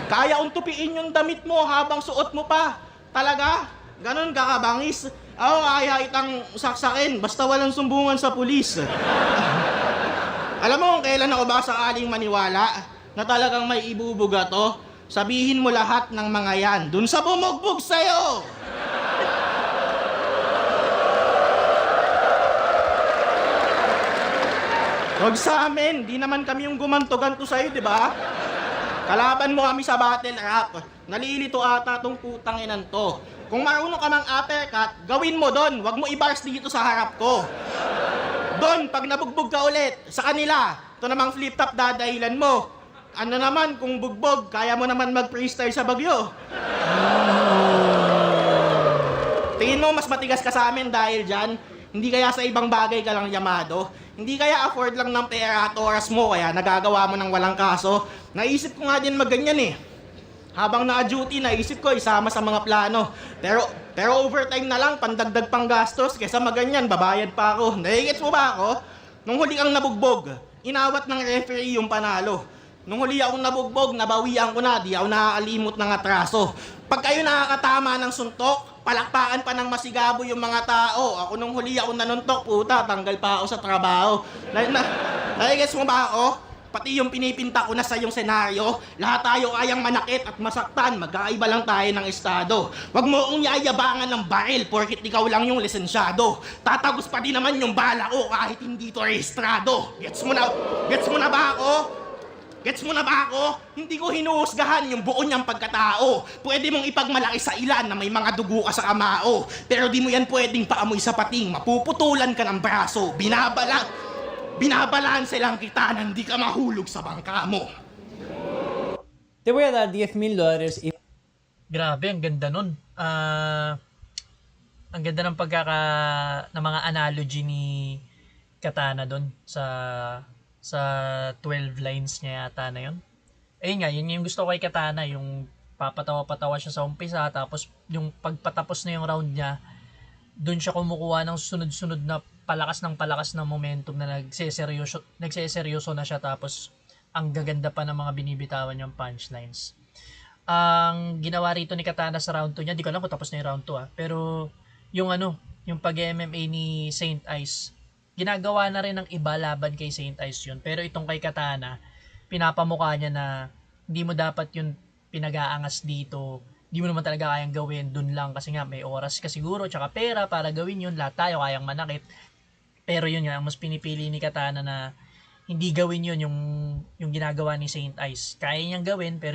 Kaya kong tupiin yung damit mo habang suot mo pa. Talaga? Ganon ka kabangis? Oo, kaya itang saksakin basta walang sumbungan sa pulis. Alam mo kung kailan ako ba sakaling maniwala na talagang may ibubuga to? Sabihin mo lahat ng mga yan dun sa bumugbog sa'yo. Huwag sa amin, di naman kami yung gumanto-ganto sa'yo, di ba? Kalaban mo kami sa battle rap. Nalilito ata tong putang inan to. Kung marunong ka mang uppercut, gawin mo doon. Huwag mo i-bars dito sa harap ko. Doon, pag nabugbog ka ulit, sa kanila, ito namang flip-top dadahilan mo. Ano naman, kung bugbog, kaya mo naman mag-freestyle sa Bagyo. Tingin mo, mas matigas ka sa amin dahil dyan? Hindi kaya sa ibang bagay ka lang yamado? Hindi kaya afford lang ng pera at oras mo kaya nagagawa mo ng walang kaso? Naisip ko nga din magganyan eh. Habang naka-duty, naisip ko isama sa mga plano. Pero overtime na lang, pandagdag pang gastos. Kesa maganyan, babayad pa ako. Naigits mo ba ako? Nung huli ang nabugbog, inawat ng referee yung panalo. Nung huli akong nabugbog, nabawian ko na, di ako nakakalimot ng atraso. Pag kayo nakakatama ng suntok, palakpakan pa ng masigabo yung mga tao. Ako nung huli ako nanuntok, puta, tanggal pa ako sa trabaho. Naigits mo ba ako? Pati yung pinipinta ko na sa yung senaryo, lahat tayo kayang manakit at masaktan, magkaiba lang tayo ng estado. Huwag mo akong yayabangan ng baril porkit ikaw lang yung lisensyado. Tatagos pa din naman yung bala ko kahit hindi to rehistrado. Gets mo na ba ako? Gets mo na ba ako? Hindi ko hinuhusgahan yung buo niyang pagkatao. Pwede mong ipagmalaki sa ilan na may mga dugo ka sa kamao. Pero di mo yan pwedeng paamoy sa pating, mapuputulan ka ng braso. Binabalanse lang kita na hindi ka mahulog sa bangka mo. Te voy a dar $10,000 y... Grabe, ang ganda nun. Ang ganda ng ng mga analogy ni Katana doon sa 12 lines niya yata na yun. Ayun nga, yun yung gusto ko kay Katana, yung papatawa-patawa siya sa umpisa, tapos yung pagpatapos na yung round niya, doon siya kumukuha ng sunod-sunod na palakas ng momentum na nagseseryoso na siya, tapos ang gaganda pa ng mga binibitawan niyang punchlines. Ang ginawa rito ni Katana sa round 2 niya, di ko alam kung tapos na yung round 2 pero yung pag-MMA ni Saint Ice, ginagawa na rin ng iba laban kay Saint Ice yun. Pero itong kay Katana, pinapamukha niya na hindi mo dapat yun pinag-aangas dito. Hindi mo naman talaga kayang gawin dun lang kasi nga may oras ka siguro tsaka pera para gawin yun. Lahat tayo kayang manakit. Pero yun nga, mas pinipili ni Katana na hindi gawin yun yung ginagawa ni Saint Ice. Kaya niyang gawin pero